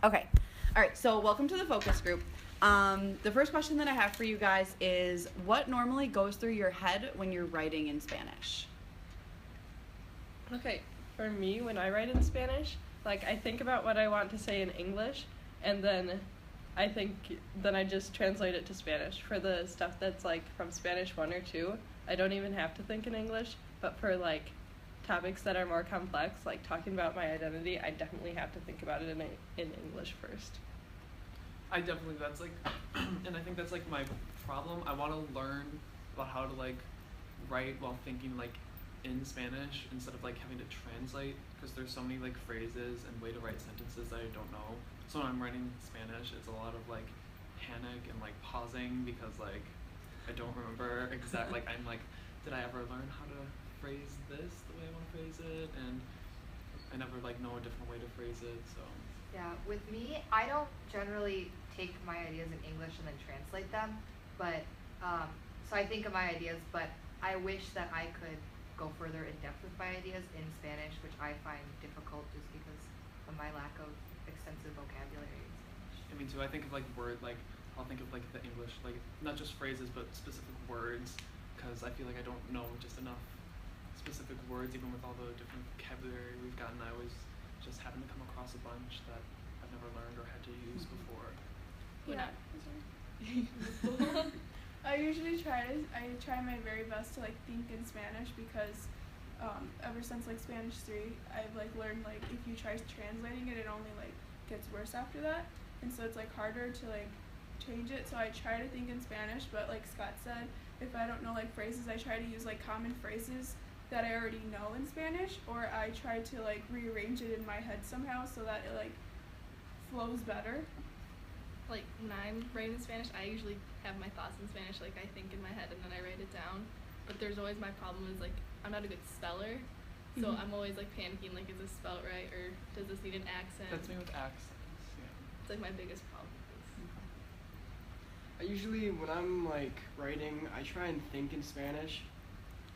Okay. All right. So welcome to the focus group. The first question that I have for you guys is, what normally goes through your head when you're writing in Spanish? Okay, for me, when I write in Spanish, like, I think about what I want to say in English, and then I just translate it to Spanish. For the stuff that's, like, from Spanish 1 or 2, I don't even have to think in English, but for, like, topics that are more complex, like talking about my identity, I definitely have to think about it in English first. I definitely, that's like, and I think that's like my problem. I want to learn about how to like write while thinking like in Spanish instead of like having to translate, because there's so many like phrases and way to write sentences that I don't know. So when I'm writing Spanish, it's a lot of like panic and like pausing because like I don't remember exactly, like I'm like, did I ever learn how to phrase this the way I want to phrase it? And I never like know a different way to phrase it, so. Yeah, with me, I don't generally take my ideas in English and then translate them, but so I think of my ideas, but I wish that I could go further in depth with my ideas in Spanish, which I find difficult just because of my lack of extensive vocabulary in Spanish. I mean, too, I think of like I'll think of like the English, like not just phrases, but specific words, because I feel like I don't know just enough specific words, even with all the different vocabulary we've gotten. I always just happen to come across a bunch that I've never learned or had to use before. Yeah. I usually try my very best to like think in Spanish because ever since like Spanish 3, I've like learned like if you try translating it, it only like gets worse after that, and so it's like harder to like change it. So I try to think in Spanish, but like Scott said, if I don't know like phrases, I try to use like common phrases that I already know in Spanish, or I try to like rearrange it in my head somehow so that it like flows better. Like when I'm writing in Spanish, I usually have my thoughts in Spanish, like I think in my head and then I write it down. But there's always my problem is like I'm not a good speller, so I'm always like panicking, like is this spelled right or does this need an accent? That's me with accents, yeah. It's like my biggest problem. I usually, when I'm like writing, I try and think in Spanish,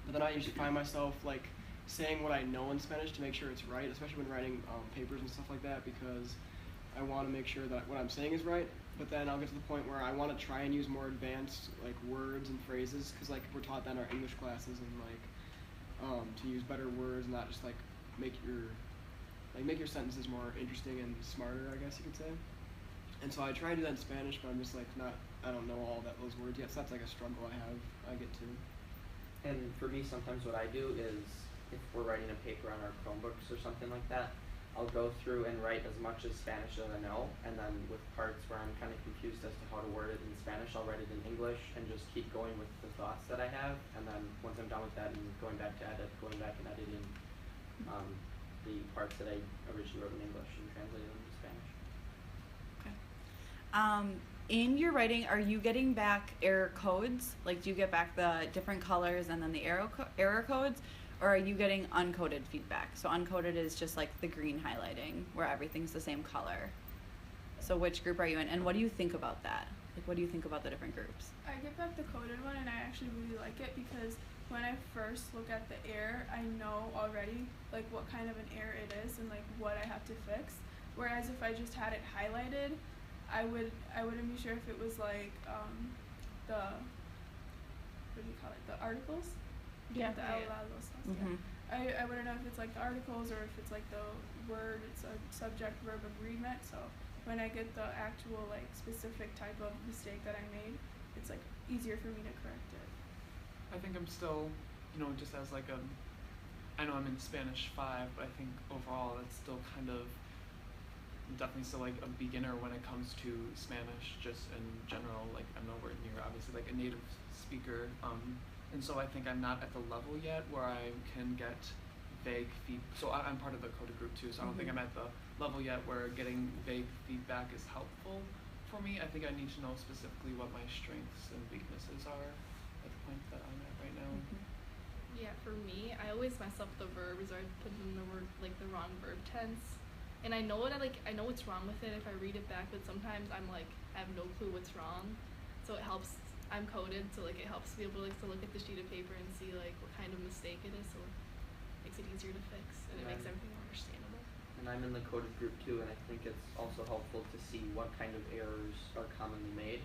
but then I usually find myself like saying what I know in Spanish to make sure it's right, especially when writing papers and stuff like that, because I want to make sure that what I'm saying is right. But then I'll get to the point where I want to try and use more advanced like words and phrases, because like we're taught that in our English classes, and like to use better words, not just like make your sentences more interesting and smarter, I guess you could say. And so I try to do that in Spanish, but I'm just like I don't know all those words yet, so that's like a struggle I get to. And for me, sometimes what I do is, if we're writing a paper on our Chromebooks or something like that, I'll go through and write as much as Spanish as I know, and then with parts where I'm kind of confused as to how to word it in Spanish, I'll write it in English and just keep going with the thoughts that I have, and then once I'm done with that and going back and editing the parts that I originally wrote in English and translating them to Spanish. Okay. In your writing, are you getting back error codes? Like, do you get back the different colors and then the error codes? Or are you getting uncoded feedback? So uncoded is just like the green highlighting where everything's the same color. So which group are you in, and what do you think about that? Like, what do you think about the different groups? I get back the coded one, and I actually really like it because when I first look at the error, I know already like what kind of an error it is and like what I have to fix. Whereas if I just had it highlighted, I wouldn't be sure if it was like the what do you call it? The articles. Yeah, The those stuff. Mm-hmm. Yeah. I wouldn't know if it's like the articles or if it's like the word, it's a subject verb agreement. So when I get the actual like specific type of mistake that I made, it's like easier for me to correct it. I think I'm still, just as like I know I'm in Spanish 5, but I think overall that's still kind of definitely still like a beginner when it comes to Spanish, just in general. Like I'm nowhere near obviously like a native speaker, and so I think I'm not at the level yet where I can get vague so I'm part of the CODA group too, so I don't think I'm at the level yet where getting vague feedback is helpful for me. I think I need to know specifically what my strengths and weaknesses are at the point that I'm at right now. Yeah, for me, I always mess up the verbs or I put in the word like the wrong verb tense. And I know what's wrong with it if I read it back, but sometimes I'm like I have no clue what's wrong. So it helps I'm coded, so like it helps to be able to look at the sheet of paper and see like what kind of mistake it is, so it makes it easier to fix and it makes everything more understandable. And And I'm in the coded group too, and I think it's also helpful to see what kind of errors are commonly made,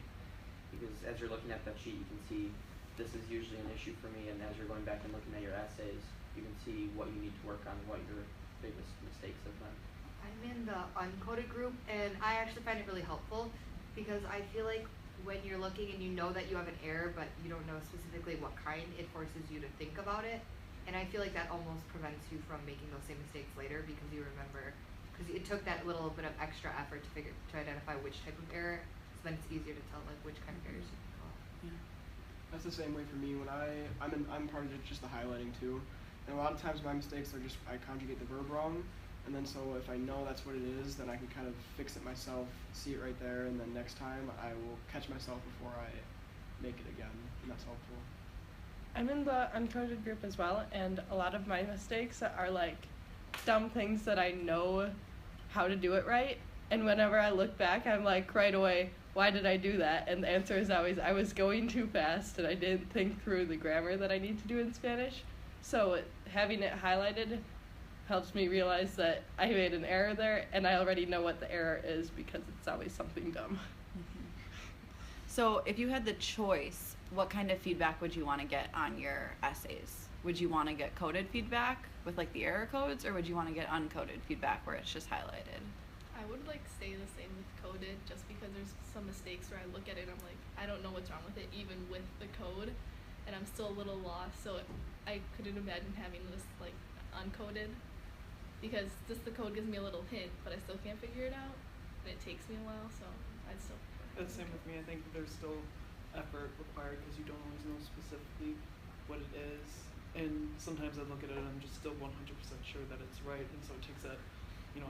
because as you're looking at that sheet, you can see this is usually an issue for me, and as you're going back and looking at your essays, you can see what you need to work on, what your biggest mistakes have been. I'm in the uncoded group, and I actually find it really helpful because I feel like when you're looking and you know that you have an error, but you don't know specifically what kind, it forces you to think about it. And I feel like that almost prevents you from making those same mistakes later because you remember, because it took that little bit of extra effort to identify which type of error, so then it's easier to tell like which kind of errors you can call. Yeah. That's the same way for me when I'm part of just the highlighting too, and a lot of times my mistakes are just I conjugate the verb wrong, and then so if I know that's what it is, then I can kind of fix it myself, see it right there, and then next time I will catch myself before I make it again, and that's helpful. I'm in the uncoded group as well, and a lot of my mistakes are like dumb things that I know how to do it right, and whenever I look back, I'm like right away, why did I do that? And the answer is always, I was going too fast and I didn't think through the grammar that I need to do in Spanish. So having it highlighted helps me realize that I made an error there, and I already know what the error is because it's always something dumb. So if you had the choice, what kind of feedback would you want to get on your essays? Would you want to get coded feedback with like the error codes, or would you want to get uncoded feedback where it's just highlighted? I would like stay the same with coded just because there's some mistakes where I look at it and I'm like, I don't know what's wrong with it even with the code, and I'm still a little lost, so I couldn't imagine having this like uncoded because just the code gives me a little hint, but I still can't figure it out, and it takes me a while, so I'd still prefer. That's the same with me. I think there's still effort required because you don't always know specifically what it is, and sometimes I look at it and I'm just still 100% sure that it's right, and so it takes that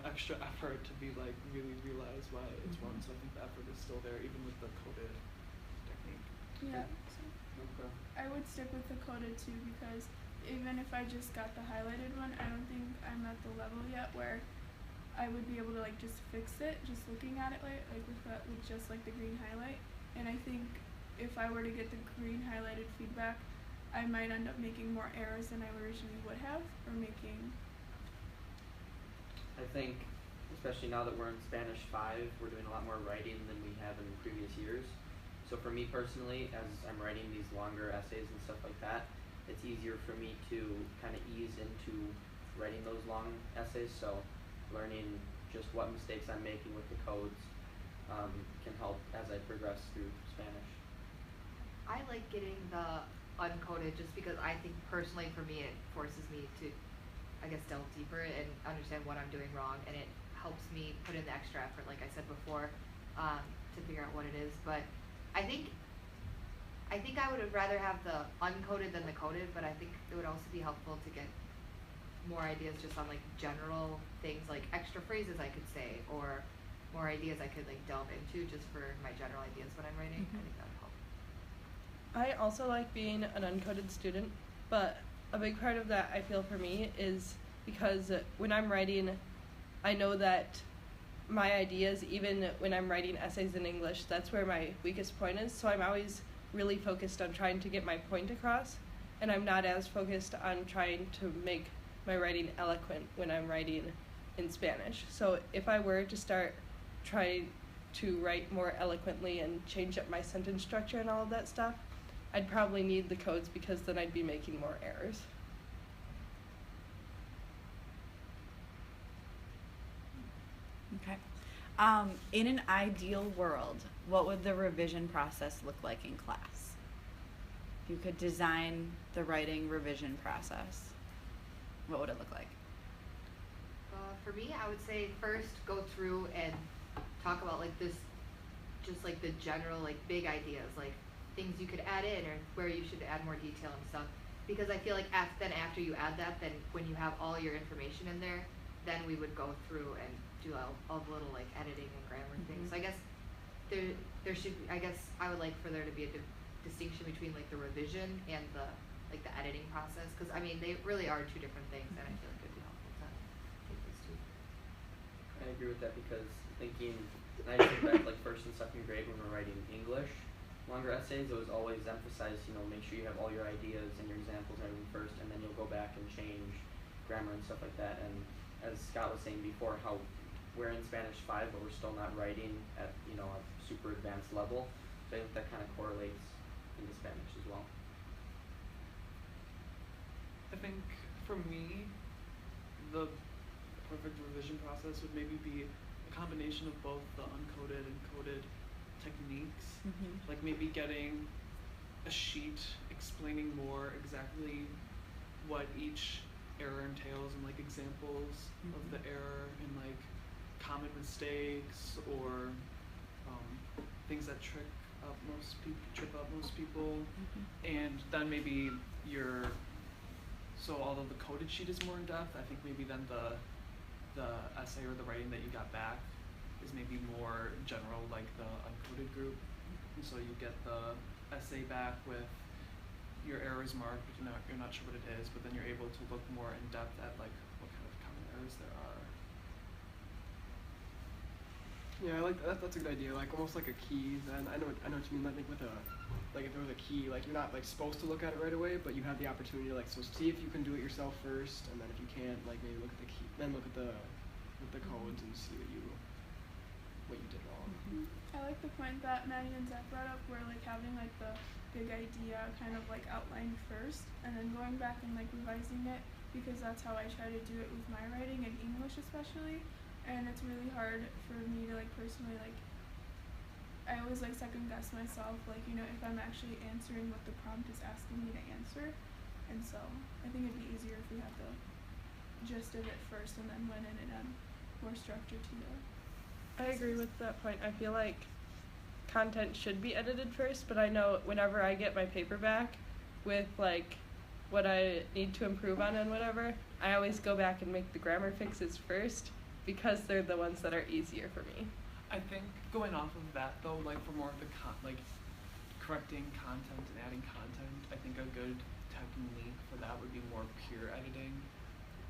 extra effort to be like really realize why it's wrong. So I think the effort is still there even with the coded technique. Yeah. Okay. I would stick with the coded too because even if I just got the highlighted one, I don't think I'm at the level yet where I would be able to like just fix it just looking at it like with just like the green highlight. And I think if I were to get the green highlighted feedback, I might end up making more errors than I originally would have, or making. I think, especially now that we're in Spanish 5, we're doing a lot more writing than we have in previous years. So for me personally, as I'm writing these longer essays and stuff like that, it's easier for me to kind of ease into writing those long essays. So learning just what mistakes I'm making with the codes can help as I progress through Spanish. I like getting the uncoded just because I think personally for me it forces me to delve deeper and understand what I'm doing wrong, and it helps me put in the extra effort like I said before to figure out what it is. But I think I would rather have the uncoded than the coded, but I think it would also be helpful to get more ideas just on like general things like extra phrases I could say, or more ideas I could like delve into just for my general ideas when I'm writing. I think that would help. I also like being an uncoded student, but a big part of that I feel for me is because when I'm writing, I know that my ideas, even when I'm writing essays in English, that's where my weakest point is. So I'm always really focused on trying to get my point across, and I'm not as focused on trying to make my writing eloquent when I'm writing in Spanish. So if I were to start trying to write more eloquently and change up my sentence structure and all of that stuff, I'd probably need the codes because then I'd be making more errors. Okay. In an ideal world, what would the revision process look like in class? If you could design the writing revision process, what would it look like? For me, I would say first go through and talk about like this, just like the general like big ideas, like things you could add in or where you should add more detail and stuff. Because I feel like after you add that, then when you have all your information in there, then we would go through and do all the little like editing and grammar things. So I guess there should be, I guess I would like for there to be a distinction between like the revision and the editing process, because I mean they really are two different things, and I feel like it'd be helpful to take those two. I agree with that because thinking, I think back like first and second grade when we're writing English longer essays, it was always emphasized, make sure you have all your ideas and your examples and everything first, and then you'll go back and change grammar and stuff like that. And as Scott was saying before, how we're in Spanish 5, but we're still not writing at, you know, a super advanced level. So I think that kind of correlates into Spanish as well. I think for me, the perfect revision process would maybe be a combination of both the uncoded and coded techniques. Like maybe getting a sheet explaining more exactly what each error entails and like examples of the error and like common mistakes or things that trip up most people, and then maybe so although the coded sheet is more in depth, I think maybe then the essay or the writing that you got back is maybe more general, like the uncoded group. And so you get the essay back with your errors marked, but you're not sure what it is, but then you're able to look more in depth at like what kind of common errors there are. Yeah, I like that. That's a good idea. Like almost like a key. And I know what you mean. Like with like if there was a key, like you're not like supposed to look at it right away, but you have the opportunity to like see if you can do it yourself first, and then if you can't, like maybe look at the key, then look at the codes and see what you did wrong. I like the point that Maddie and Zach brought up, where like having like the big idea kind of like outlined first, and then going back and like revising it, because that's how I try to do it with my writing in English especially. And it's really hard for me to like personally like, I always like second guess myself, like, you know, if I'm actually answering what the prompt is asking me to answer. And so I think it'd be easier if we had the gist of it first and then went in and add more structure to the I agree with that point. I feel like content should be edited first, but I know whenever I get my paper back with like what I need to improve on and whatever, I always go back and make the grammar fixes first, because they're the ones that are easier for me. I think going off of that though, like for more of the like correcting content and adding content, I think a good technique for that would be more pure editing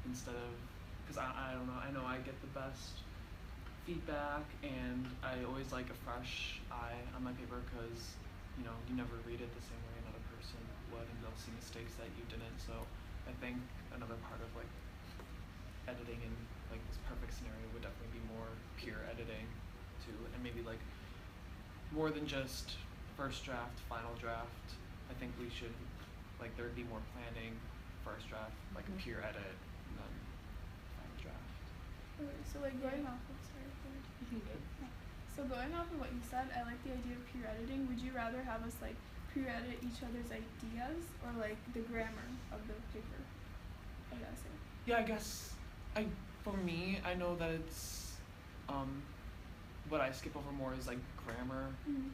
instead of, because I don't know, I know I get the best feedback and I always like a fresh eye on my paper, because you know you never read it the same way another person would, and they'll see mistakes that you didn't. So I think another part of like editing in like this perfect scenario would definitely be more pure editing too, and maybe like more than just first draft, final draft. I think we should like there'd be more planning, first draft, like a pure edit, and then final draft. Okay, so like going off of So going off of what you said, I like the idea of peer editing. Would you rather have us like peer edit each other's ideas or like the grammar of the paper? I guess. Yeah, I guess for me, I know that it's what I skip over more is like grammar.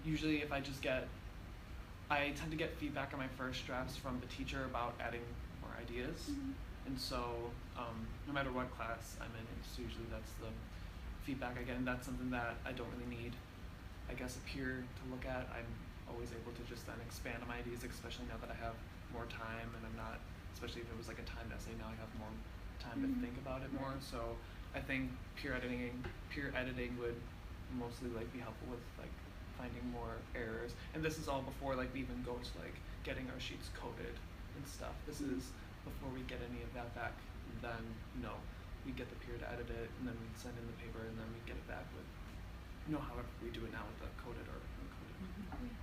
Usually if I tend to get feedback on my first drafts from the teacher about adding more ideas. And so no matter what class I'm in, it's usually that's the feedback I get, and that's something that I don't really need, I guess, a peer to look at. I'm always able to just then expand on my ideas, especially now that I have more time and I'm not, especially if it was like a timed essay, now I have more time to think about it more. So I think peer editing would mostly like be helpful with like finding more errors. And this is all before like we even go to like getting our sheets coded and stuff. This is before we get any of that back. Then, you know, we get the peer to edit it, and then we send in the paper, and then we get it back with, you know, however we do it now with the coded or uncoded.